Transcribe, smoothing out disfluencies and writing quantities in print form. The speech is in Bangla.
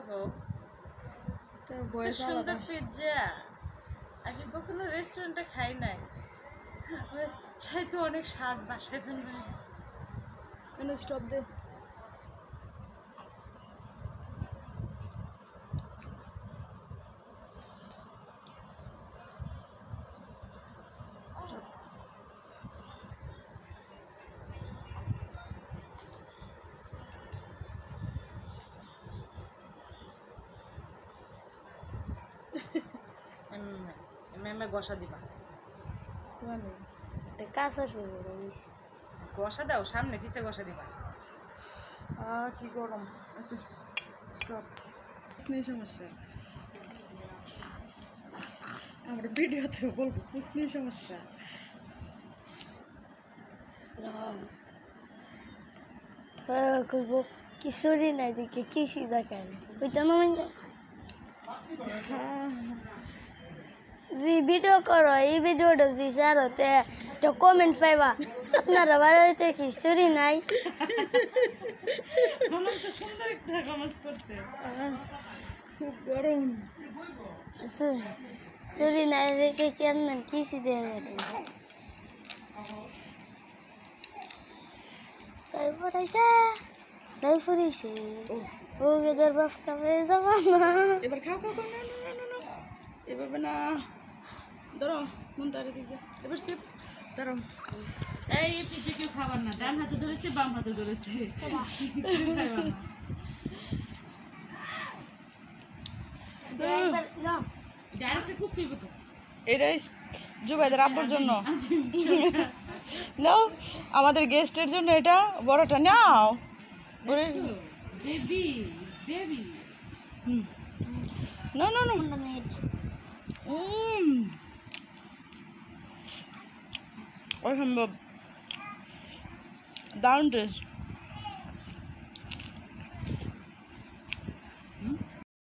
তো বয়স সুন্দর পিৎজা আগে কখনো রেস্টুরেন্টে খাই নাই। চাই তো অনেক স্বাদ বাসায় ফেলবে। স্টপ দে। এমএমএ গসা দিবা কাঁচা শুরু গসা দাও, সামনে পিছে গসা দিবা। কি গরম আছে। স্টপ। নেই সমস্যা, আমরা ভিডিওতে বলবো কুসনি সমস্যা। করবো কিশোরী নাই দেখে কিসি দেখায় ওইটা না জি ভিডিও করো, এই ভিডিওটা জি স্যার হতে একটা কমেন্ট পাইবা আপনারা বাড়িতে কিশোরী নাই। সুন্দর একটা কমেন্ট করছে। খুব গরম। কিশোরী নাই দেখে কেমন কিসি দেবে তারপর আইসা তাই ফুরিছে ও গেদের বাপ খাবে যাবা না। এবার খাও খাও খাও। না না না না এভাবে না, ধরো মন তারে দিকে এবার সিপ ধরো। এই পিঠে কেউ খাবার না, ডান হাতে ধরেছে বাম হাতে ধরেছে। ডাইরেক্ট কুচিব তো এটাই জুবাইদের আব্বুর জন্য নাও, আমাদের গেস্টের জন্য এটা বড়টা নাও। বেবি বেবি না না না অসম্ভব দারুণ টেস্ট।